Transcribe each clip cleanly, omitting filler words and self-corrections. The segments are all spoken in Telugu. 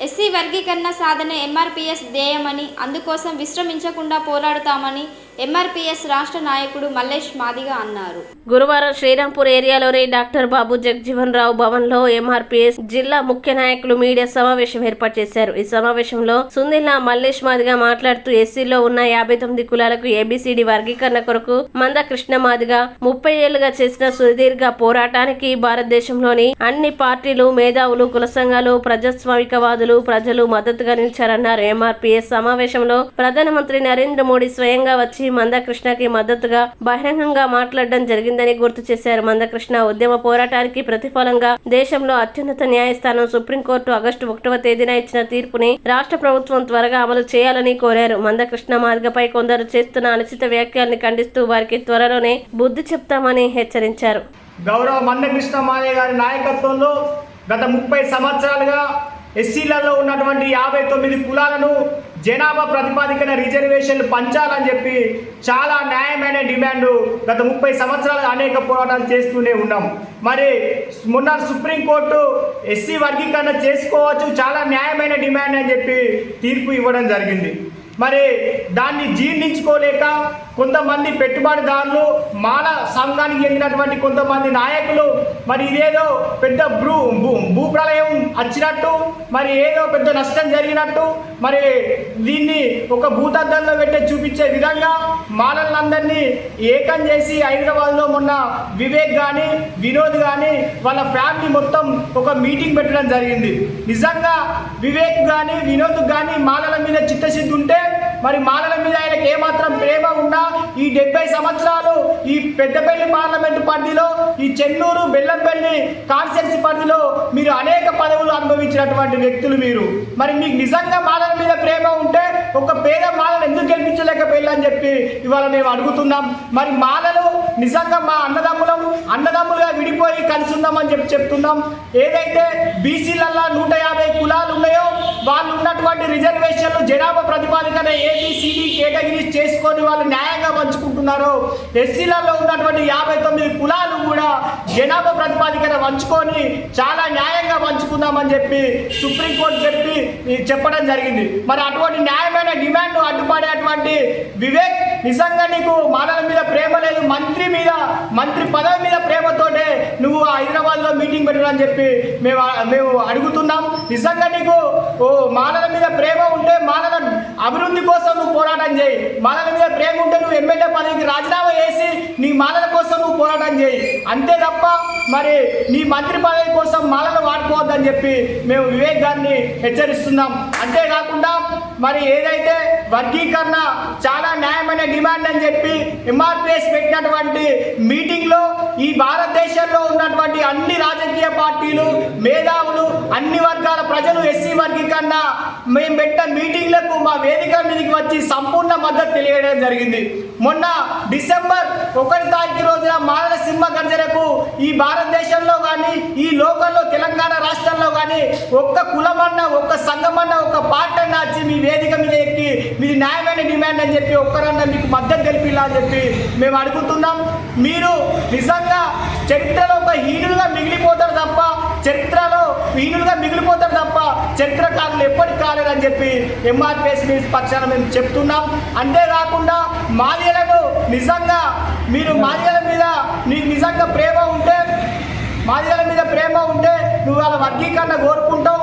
ఎస్సీ వర్గీకరణ సాధన ఎంఆర్పీఎస్ ధ్యేయమని, అందుకోసం విశ్రమించకుండా పోరాడుతామని ఎంఆర్పీఎస్ రాష్ట్ర నాయకుడు మల్లేష్ మాదిగ అన్నారు. గురువారం శ్రీరాంపూర్ ఏరియాలోని డాక్టర్ బాబు జగజ్జీవన్ రావు భవన్లో ఎంఆర్పీఎస్ జిల్లా ముఖ్య నాయకులు మీడియా సమావేశం ఏర్పాటు చేశారు. ఈ సమావేశంలో సుందిల్లా మల్లేష్ మాదిగ మాట్లాడుతూ ఎస్సీలో ఉన్న 59 కులాలకు ఏబిసిడి వర్గీకరణ కొరకు మందకృష్ణ మాదిగ 30 ఏళ్లుగా చేసిన సుదీర్ఘ పోరాటానికి భారతదేశంలోని అన్ని పార్టీలు, మేధావులు, కుల సంఘాలు, ప్రజాస్వామికవాదులు, ప్రజలు మద్దతుగా నిలిచారన్నారు. ఎంఆర్పీఎస్ సమావేశంలో ప్రధానమంత్రి నరేంద్ర మోడీ స్వయంగా వచ్చి మందకృష్ణకి మద్దతుగా బహిరంగంగా మాట్లాడడం జరిగిందని గుర్తు చేశారు. మందకృష్ణ ఉద్యమ పోరాటానికి ప్రతిఫలంగా దేశంలో అత్యున్నత న్యాయస్థానం సుప్రీంకోర్టు ఆగస్టు 1వ తేదీన ఇచ్చిన తీర్పుని రాష్ట్ర ప్రభుత్వం త్వరగా అమలు చేయాలని కోరారు. మందకృష్ణ మాదిగపై కొందరు చేస్తున్న అనుచిత వ్యాఖ్యల్ని ఖండిస్తూ వారికి త్వరలోనే బుద్ధి చెప్తామని హెచ్చరించారు. గౌరవ మందకృష్ణ మాదిగ గారి నాయకత్వంలో గత 30 సంవత్సరాలుగా ఎస్సీలలో ఉన్నటువంటి 59 కులాలను జనాభా ప్రతిపాదికన రిజర్వేషన్లు పంచాలని చెప్పి చాలా న్యాయమైన డిమాండ్ గత 30 సంవత్సరాలుగా అనేక పోరాటాలు చేస్తూనే ఉన్నాం. మరి మొన్న సుప్రీంకోర్టు ఎస్సీ వర్గీకరణ చేసుకోవచ్చు, చాలా న్యాయమైన డిమాండ్ అని చెప్పి తీర్పు ఇవ్వడం జరిగింది. మరి దాన్ని జీర్ణించుకోలేక కొంతమంది పెట్టుబడిదారులు, మాల సంఘానికి చెందినటువంటి కొంతమంది నాయకులు మరి ఇదేదో పెద్ద భూప్రలయం వచ్చినట్టు, మరి ఏదో పెద్ద నష్టం జరిగినట్టు, మరి దీన్ని ఒక భూతద్దంలో పెట్టి చూపించే విధంగా మాలలందరినీ ఏకం చేసి హైదరాబాద్లో మొన్న వివేక్ కానీ వినోద్ కానీ వాళ్ళ ఫ్యామిలీ మొత్తం ఒక మీటింగ్ పెట్టడం జరిగింది. నిజంగా వివేక్ కానీ వినోద్ కానీ మాలల మీద చిత్తశుద్ధి ఉంటే, మరి మాలల మీద ఆయనకు ఏమాత్రం ప్రేమ ఉన్నా ఈ 70 సంవత్సరాలు ఈ పెద్దపల్లి పార్లమెంటు పరిధిలో, ఈ చెన్నూరు బెల్లంపల్లి కాన్స్టిట్యున్సీ పరిధిలో మీరు అనేక పదవులు అనుభవించినటువంటి వ్యక్తులు మీరు. మరి మీకు నిజంగా మాలల మీద ప్రేమ ఉంటే ఒక పేద మాలను ఎందుకు గెలిపించలేకపోయిందని చెప్పి ఇవాళ మేము అడుగుతున్నాం. మరి మాలలు నిజంగా మా అన్నదమ్ములుగా విడిపోయి కలిసి ఉన్నామని చెప్తున్నాం. ఏదైతే బీసీలల్లో 150 కులాలు ఉన్నాయో వాళ్ళు ఉన్నటువంటి రిజర్వేషన్లు జనాభా ప్రతిపాదికన ఏబిసిడి కేటగిరీస్ చేసుకొని వాళ్ళు న్యాయంగా పంచుకుంటున్నారు. ఎస్సీలలో ఉన్నటువంటి 59 కులాలు కూడా జనాభా ప్రతిపాదికన పంచుకొని చాలా న్యాయంగా పంచుకుందామని చెప్పి సుప్రీంకోర్టు చెప్పడం జరిగింది. మరి అటువంటి న్యాయమైన డిమాండ్ అడ్డుపడేటువంటి వివేక్, నిజంగా నీకు మాలల మీద ప్రేమ లేదు, మంత్రి పదవి మీద ప్రేమతోటే నువ్వు హైదరాబాద్లో మీటింగ్ పెట్టాలని చెప్పి మేము అడుగుతున్నాం. నిజంగా నీకు మాలల మీద ప్రేమ ఉంటే మాలల అభివృద్ధి కోసం నువ్వు పోరాటం చేయి. మాలల మీద ప్రేమ ఉంటే నువ్వు ఎమ్మెల్యే పదవికి రాజీనామా చేసి నీ మాలల కోసం నువ్వు పోరాటం చేయి. అంతే తప్ప మరి నీ మంత్రి పదవి కోసం మాలను వాడుకోవద్దని చెప్పి మేము వివేక్ గారిని హెచ్చరిస్తున్నాం. అంతేకాకుండా మరి ఏదైతే వర్గీకరణ చాలా న్యాయమైన డిమాండ్ అని చెప్పి ఎంఆర్పీఎస్ పెట్టినటువంటి మీటింగ్లో ఈ భారతదేశంలో ఉన్నటువంటి అన్ని రాజకీయ పార్టీలు, మేధావులు, అన్ని వర్గాల ప్రజలు ఎస్సీ వర్గీకరణ మేము పెట్టిన మీటింగ్లకు మా వేదిక మీదకి వచ్చి సంపూర్ణ మద్దతు తెలియడం జరిగింది. మొన్న డిసెంబర్ 1వ తారీఖు రోజున మాలల సింహ గర్జనకు ఈ భారతదేశంలో కానీ ఈ లోకల్లో తెలంగాణ రాష్ట్రంలో కానీ ఒక్క కులమన్నా, ఒక్క సంఘమన్నా, ఒక్క పార్టీ అన్నా వచ్చి మీ వేదిక మీద ఎక్కి మీది న్యాయమైన డిమాండ్ అని చెప్పి ఒక్కరన్నా మీకు మద్దతు తెలిపిలా అని చెప్పి మేము అడుగుతున్నాం. మీరు నిజంగా చరిత్రలో ఒక హీనులుగా మిగిలిపోతారు తప్ప చరిత్రకారులు ఎప్పటికి కాలేదని చెప్పి ఎంఆర్పీఎస్ పక్షాన మేము చెప్తున్నాం. అంతేకాకుండా మాదిగలకు నిజంగా మాదిగల మీద నీకు నిజంగా ప్రేమ ఉంటే నువ్వు వాళ్ళ వర్గీకరణ కోరుకుంటావు.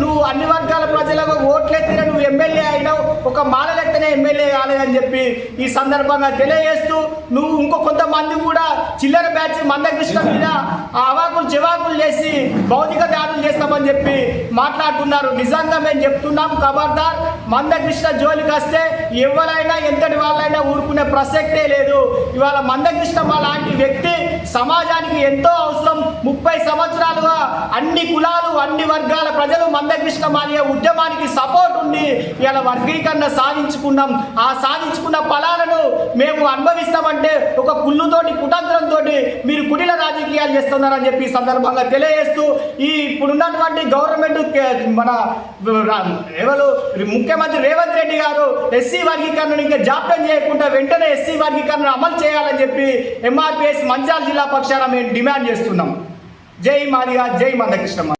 నువ్వు అన్ని వర్గాల ప్రజలకు ఓట్లెత్తిన నువ్వు ఎమ్మెల్యే అయినావు, ఒక మాలలెత్తనే ఎమ్మెల్యే కాలేదని చెప్పి ఈ సందర్భంగా తెలియజేస్తూ, నువ్వు ఇంకో కొంతమంది కూడా చిల్లర బ్యాచ్ మందకృష్ణ మీద అవాకులు చెవాకులు చేసి భౌతిక దాడులు చేస్తామని చెప్పి మాట్లాడుతున్నారు. నిజంగా మేము చెప్తున్నాం, ఖబర్దార్ మందకృష్ణ జోలికి వస్తే ఎవరైనా ఎంతటి వాళ్ళైనా ఊరుకునే ప్రసక్తే లేదు. ఇవాళ మందకృష్ణ లాంటి వ్యక్తి సమాజానికి ఎంతో అవసరం. 30 సంవత్సరాలుగా అన్ని కులాలు, అన్ని వర్గాల ప్రజలు మందకృష్ణ మాదిగ ఉద్యమానికి సపోర్ట్ ఉండి ఇలా వర్గీకరణ సాధించుకున్నాం. ఆ సాధించుకున్న ఫలాలను మేము అనుభవిస్తామంటే ఒక కుళ్ళుతోటి, కుతంత్రంతో మీరు కుటిల రాజకీయాలు చేస్తున్నారని చెప్పి సందర్భంగా తెలియజేస్తూ, ఈ ఇప్పుడున్నటువంటి గవర్నమెంట్ మన ముఖ్యమంత్రి రేవంత్ రెడ్డి గారు ఎస్సీ వర్గీకరణను ఇంకా జాప్యం చేయకుండా వెంటనే ఎస్సీ వర్గీకరణ అమలు చేయాలని చెప్పి ఎంఆర్పీఎస్ మంచిర్యాల జిల్లా పక్షాన మేము డిమాండ్ చేస్తున్నాం. జై మాదిగ, జై మందకృష్ణ.